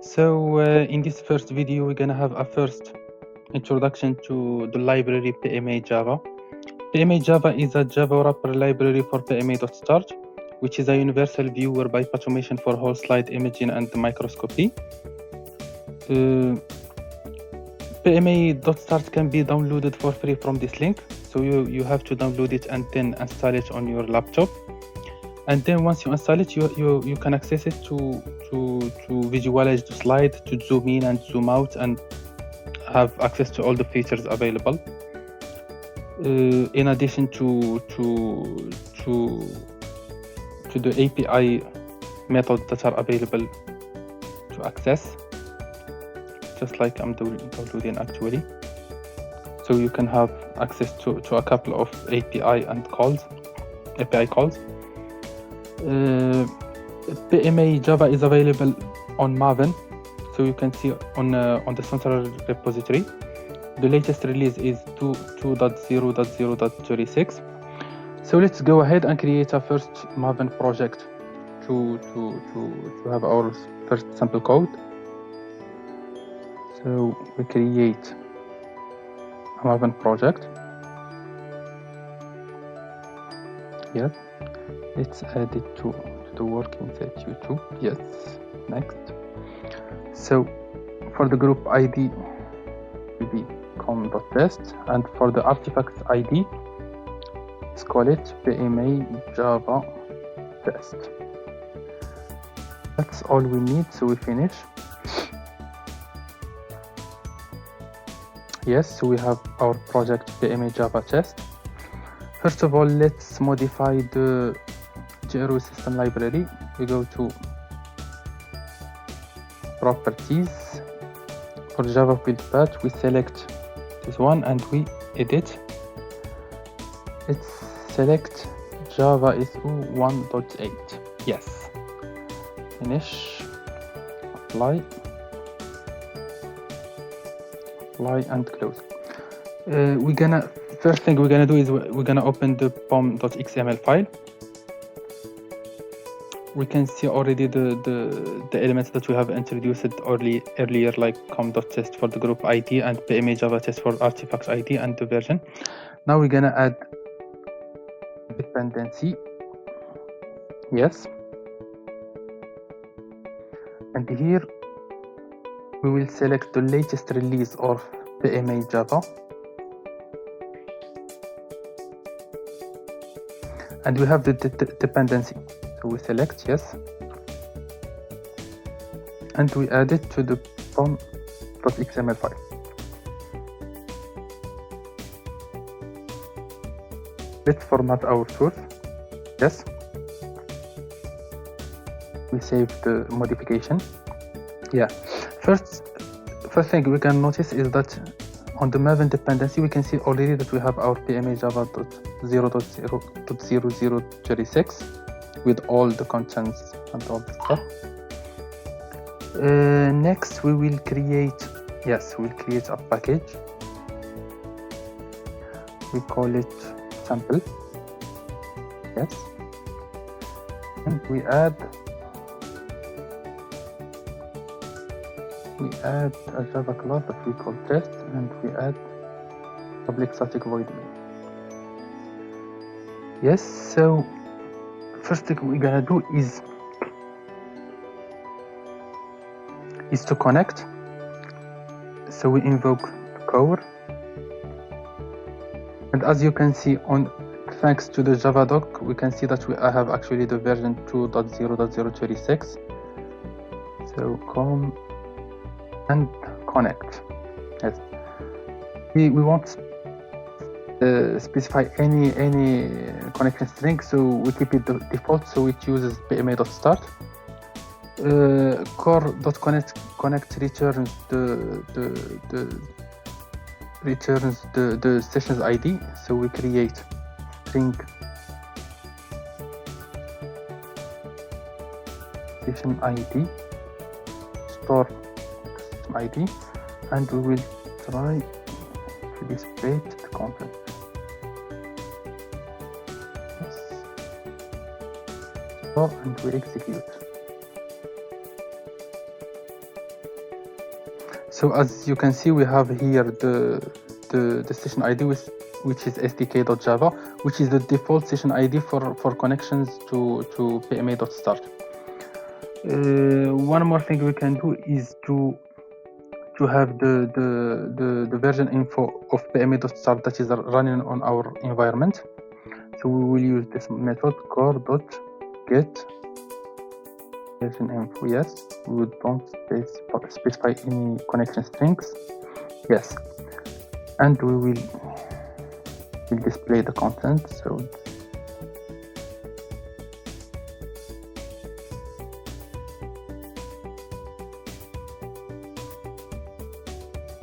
So in this first video, we're gonna have a first introduction to the library PMA Java. PMA Java is a Java wrapper library for PMA.start, which is a universal viewer by Pathomation for whole slide imaging and microscopy. PMA.start can be downloaded for free from this link. So you have to download it and then install it on your laptop. And then once you install it, you can access it to visualize the slide, to zoom in and zoom out, and have access to all the features available. In addition to the API methods that are available to access, just like I'm downloading actually. So you can have access to a couple of API calls. PMA Java is available on Maven, so you can see on the central repository. The latest release is 2.0.0.36. So let's go ahead and create a first Maven project to have our first sample code. So we create a Maven project. Yes. Let's add it to the working set YouTube. Yes. Next. So for the group ID, will be com.test, and for the artifacts ID, let's call it PMA Java test. That's all we need. So we finish. Yes, so we have our project PMA Java test. First of all, let's modify the GRO system library. We go to properties. For Java build path, we select this one and we edit. Let's select Java SU 1.8. Yes. Finish. Apply and close. First thing we're gonna do is we're gonna open the pom.xml file. We can see already the elements that we have introduced earlier, like com.test for the group ID and PMA Java test for artifacts ID and the version. Now we're gonna add dependency. Yes. And here we will select the latest release of PMA Java. And we have the dependency. So we select yes. And we add it to the pom.xml file. Let's format our source. Yes. We save the modification. Yeah. First thing we can notice is that on the Maven dependency, we can see already that we have our PMA Java 0.0.0036 with all the contents and all the stuff. Next, we will create a package. We call it sample. Yes. And we add a Java class that we call test, and we add public static void main. Yes, so first thing we're gonna do is to connect. So we invoke the core, and as you can see, thanks to the Java doc, we can see that I have actually the version 2.0.036. So come and connect. Yes, we won't specify any connection string, so we keep it the default, so it uses PMA.start. Core.connect returns the session's ID, so we create string session ID, store ID, and we will try to display the content. Yes. So, and we execute. So as you can see, we have here the session ID which is SDK.java, which is the default session ID for connections to PMA.start. One more thing we can do is to have the version info of PMA.start that is running on our environment. So we will use this method core.get version info. Yes, we don't specify any connection strings. Yes, and we will display the content. So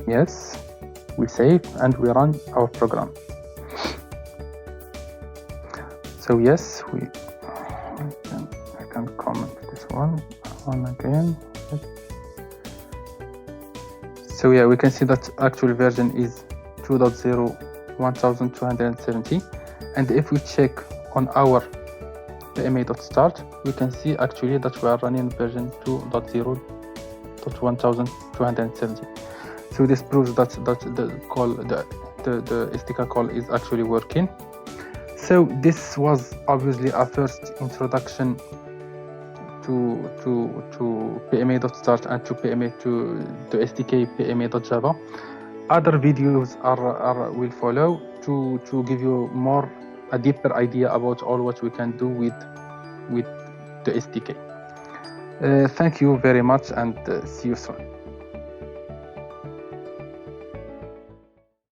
yes, we save and we run our program. So yes, I can comment this one again. So yeah, we can see that actual version is 2.0 1270, and if we check on our PMA.start, we can see actually that we are running version 2.0.1270. So this proves that the call, the SDK call is actually working. So this was obviously a first introduction to PMA.start and to SDK PMA.java. Other videos will follow to give you a deeper idea about all what we can do with the SDK. Thank you very much, and see you soon.